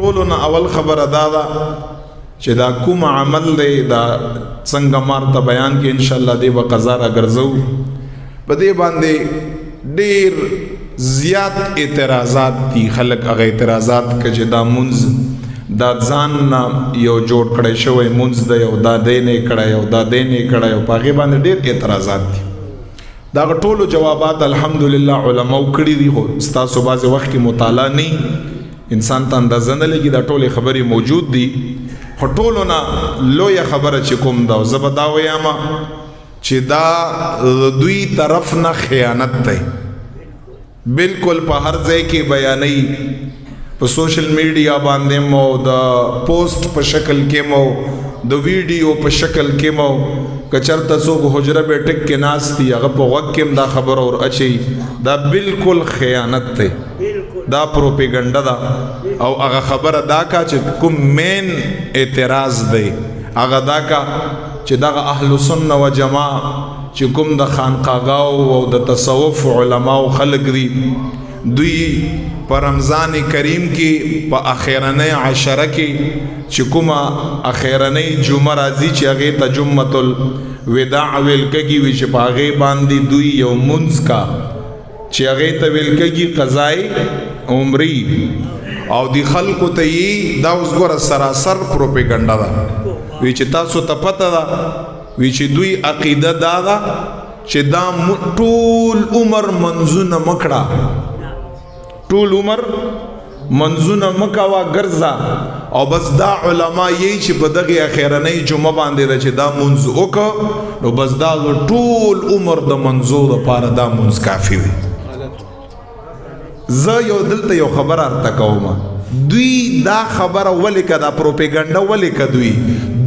ټولو نه اول خبره دا ده چې دا کوم عمل دی دا څنګه مارته بیان کې انشاءالله دی به قضا را ګرځو. په دې باندې ډېر زیات اعتراضات دي. خلک هغه اعتراضات که چې دا مونځ دا ځان نه یو جوړ کړی شوی مونځ دی او دا دی نه کړی او دا دی نه کړی او په هغې باندې ډېر اعتراضات دي. دا ټولو جوابات الحمدلله علماو کړي دي، خو ستاسو بعضې وخت کې مطالعه نه انسان ته اندازه نه لګي. دا ټولې خبرې موجود دي، خو ټولو نه لویه خبره چې کوم ده زه به دا ویاما چې دا دوی طرف نه خیانت دی. بالکل په هر ځای کې بیانوي، په سوشل میډیا باندې مو د پوسټ په شکل کې مو د ویډیو په شکل کې مو که چېرته څوک حجره به ټک کې ناست دي هغه په غوږ کې هم دا خبره ور اچوي. دا بالکل خیانت دی، دا پروپیګنډه ده. او هغه خبره دا کا چې کوم مین اعتراض دی هغه دا کا چې دغه اهل سنت و جماعه چې کوم د خانقاهو او د تصوف علماو خلق دي دوی په رمضان کریم کې په اخیرنۍ عشره کې چې کومه اخیرنۍ جمعه راځي چې هغې ته جمعة الوداع ویل کېږي وي چې په هغې باندې دوی یو مونځ کا چې هغې ته ویل کېږي قضای عمرې او دی خلکو ته یې دا اوس ګوره سراسر پروپیګنډه ده. وی چې تاسو ته پته ده وی چې دوی عقیده دا ده چې دا ټول عمر منځونه مکړه، ټول عمر منځونه مکوه ګرځه او بس دا علما یې چې په دغه اخیرنۍ جمعه باندې ده چې دا منځ وکړه نو بس دا ټول عمر د منځو دپاره دا منځ کافي وي. زه یو دلته یو خبره ارته کوم، دوی دا خبره ولې که دا پروپیګنډه ولې که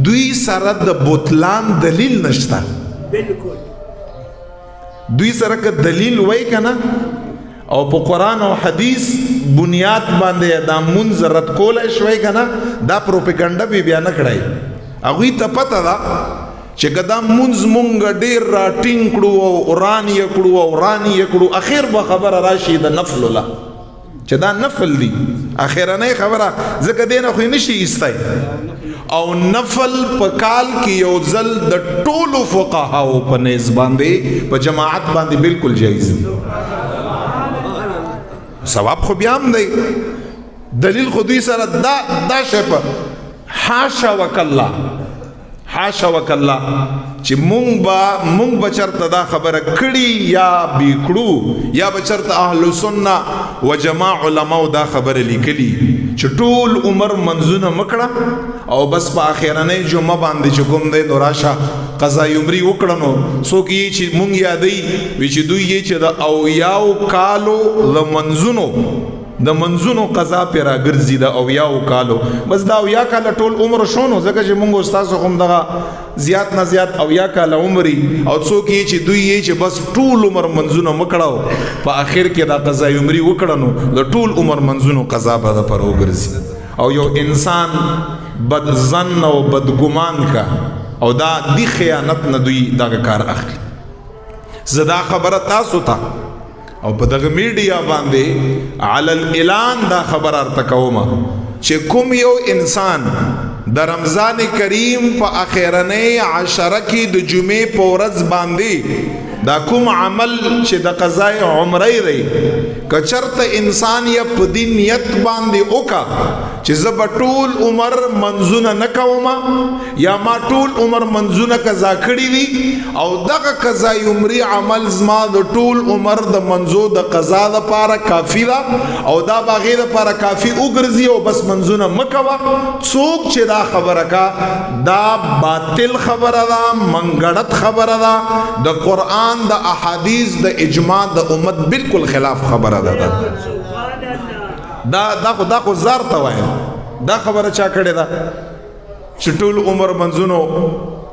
دوی سره د بوتلان دلیل نشته. دوی سره که دلیل وای که نه او په قرآن او حدیث بنیاد باندې دا مونځ رد کولی شوی که نه دا پروپیګنډه به بیا نه کړی. هغوی ته پته ده چې که دا مونځ مونږ ډېر راټینګ کړو او وران یې کړو او وران یې کړو اخر به خبره راشي د نفلو له چې دا نفل دی. اخیرنۍ خبره ځکه دې نه خو یې نشي ایستی او نفل په کال کې یو ځل د ټولو فقهاو په نیز باندې په جماعت باندې بالکل جایز دی. ثواب خو بیا هم دی، دلیل خو دوی سره دا شی په حاشا وکالله حاشا وکالله چې مونږ به چېرته دا خبره کړي یا بې کړو یا به چېرته اهل سنت و جماع علماو دا خبره لیکلي چې ټول عمر منځونه مکړه او بس په اخیرنۍ جمعه باندې چې کوم دی نو راشه قضای عمرې وکړه. نو څوک یې چې مونږ یادوي وي چې دوی یې چې د اویاو کالو د منځونو قضا پې راګرځي د اویاو کالو بس دا اویا کاله ټول عمر شو نو ځکه چې مونږ ستاسو خو هم دغه زیات نه زیات اویا کاله عمرې او څوک یې چې دوی یې چې بس ټول عمر منځونه مکړه په اخر کې دا قضای عمرې وکړه نو د ټول عمر منځونو قضا به د پر وګرځي. او یو انسان بد ظن او بدګمان کا او دا دی خیانت نه دوی دغه کار اخلي. زه دا خبره تاسو ته او په دغه میډیا باندې علی الاعلان دا خبر ارته کوم چې کوم یو انسان د رمضان کریم په اخیرنۍ عشره کې د جمعې په ورځ باندې دا کوم عمل چې د قضای عمرې دی که چېرته انسان یې په دې نیت باندې وکړه چې زه به ټول عمر منځونه نه کوم یا ما ټول عمر منځونه قضا کړي دي او دغه قضای عمرې عمل زما د ټول عمر د منځو د قضا دپاره کافي ده او دا به هغې دپاره کافي وګرځي او بس منځونه مه کوه. څوک چې دا خبره کا دا باطل خبره ده، منګړت خبره ده، د قرآن د احادیث د اجماع د امت بالکل خلاف خبره ده. دا خو زار ته وایم دا خبره چا کړې ده چې ټول عمر منځونو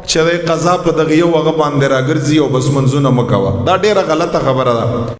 چې د قضا په دغه یو هغه باندې راګرځي او بس منځونه مه کوه. دا ډېره غلطه خبره ده.